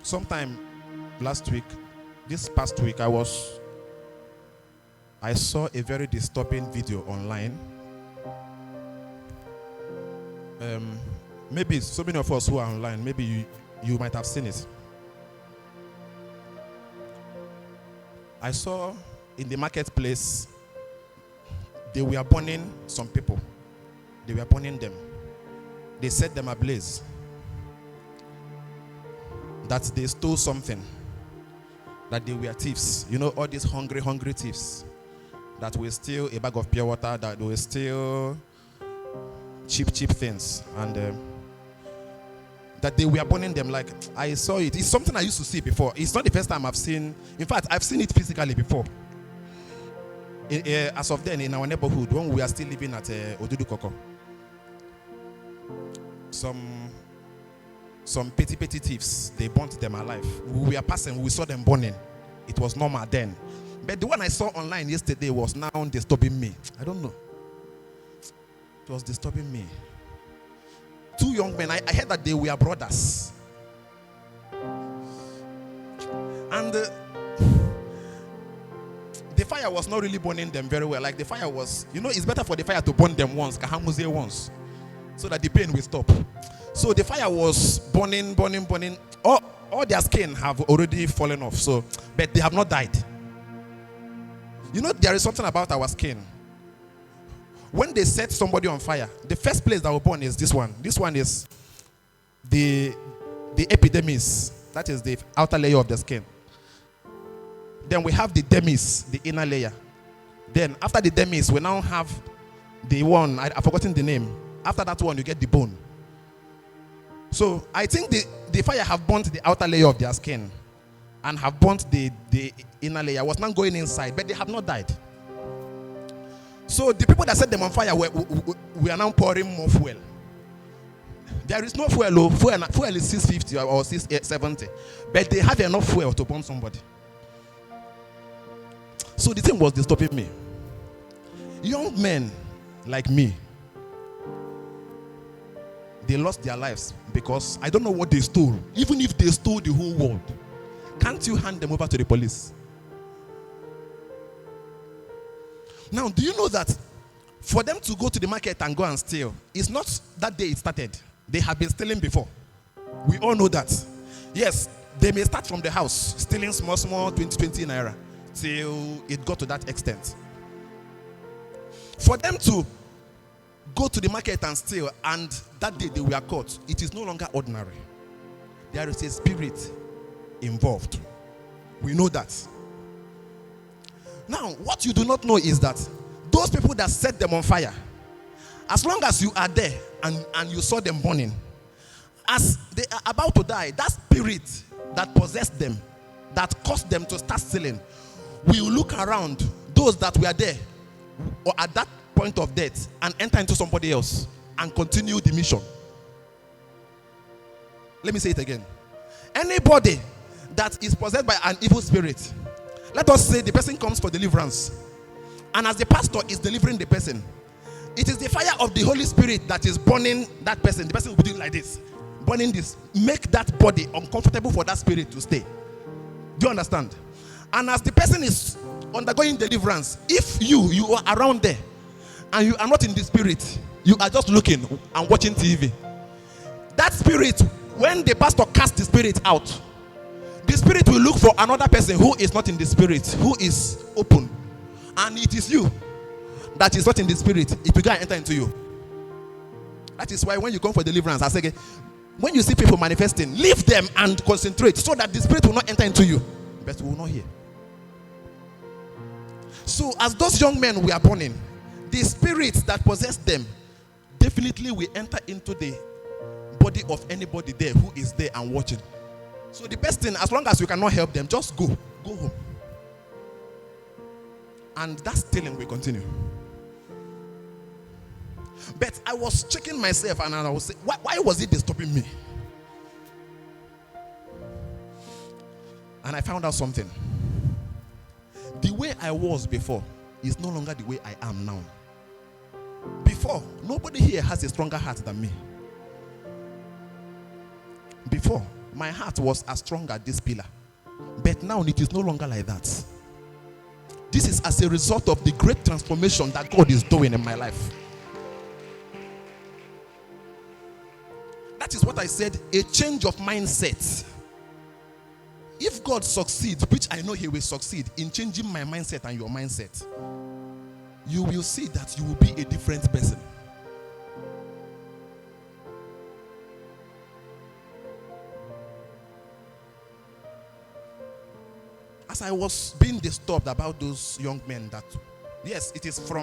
Sometime this past week, I saw a very disturbing video online. Maybe so many of us who are online, maybe you might have seen it. I saw in the marketplace, they were burning some people. They were burning them. They set them ablaze. That they stole something. That they were thieves. You know, all these hungry thieves. That will steal a bag of pure water. That will steal cheap things. And that they were burning them. Like, I saw it. It's something I used to see before. It's not the first time I've seen. In fact, I've seen it physically before. As of then, in our neighborhood, when we are still living at Odudu Koko, some petty thieves, they burnt them alive. We were passing, we saw them burning. It was normal then. But the one I saw online yesterday was now disturbing me. I don't know. It was disturbing me. Two young men, I heard that they were brothers. And the fire was not really burning them very well. Like the fire was, it's better for the fire to burn them once, kahamuze once, so that the pain will stop. So the fire was burning. All their skin have already fallen off. But they have not died. There is something about our skin. When they set somebody on fire, the first place that will burn is this one. This one is the epidermis. That is the outer layer of the skin. Then we have the dermis, the inner layer. Then after the dermis, we now have the one, I've forgotten the name. After that one, you get the bone. So I think the fire have burnt the outer layer of their skin and have burnt the inner layer. Was not going inside, but they have not died. So the people that set them on fire, we are now pouring more fuel. There is no fuel. Fuel is 650 or 670, but they have enough fuel to burn somebody. So the thing was disturbing me. Young men like me, they lost their lives because I don't know what they stole. Even if they stole the whole world, can't you hand them over to the police? Now, do you know that for them to go to the market and go and steal, it's not that day it started. They have been stealing before. We all know that. Yes, they may start from the house, stealing small, 20 naira, till it got to that extent. For them to go to the market and steal, and that day they were caught, it is no longer ordinary. There is a spirit involved. We know that. Now, what you do not know is that those people that set them on fire, as long as you are there and you saw them burning, as they are about to die, that spirit that possessed them, that caused them to start stealing, will look around those that were there or at that point of death and enter into somebody else and continue the mission. Let me say it again. Anybody that is possessed by an evil spirit, let us say the person comes for deliverance, and as the pastor is delivering the person, it is the fire of the Holy Spirit that is burning that person. The person will be doing like this, burning this, make that body uncomfortable for that spirit to stay. Do you understand? And as the person is undergoing deliverance, if you are around there and you are not in the spirit, you are just looking and watching TV, that spirit, when the pastor casts the spirit out, the spirit will look for another person who is not in the spirit, who is open. And it is you that is not in the spirit. It will go and enter into you. That is why when you come for deliverance, I say, when you see people manifesting, leave them and concentrate so that the spirit will not enter into you. But we will not hear. So as those young men were burning, the spirits that possessed them definitely will enter into the body of anybody there who is there and watching. So the best thing, as long as you cannot help them, just go home. And that stealing will continue. But I was checking myself and I was saying, why was it disturbing me? And I found out something. The way I was before is no longer the way I am now. Before, nobody here has a stronger heart than me. Before, my heart was as strong as this pillar. But now it is no longer like that. This is as a result of the great transformation that God is doing in my life. That is what I said, a change of mindset. If God succeeds, which I know he will succeed in changing my mindset and your mindset, you will see that you will be a different person. As I was being disturbed about those young men that, yes, it is from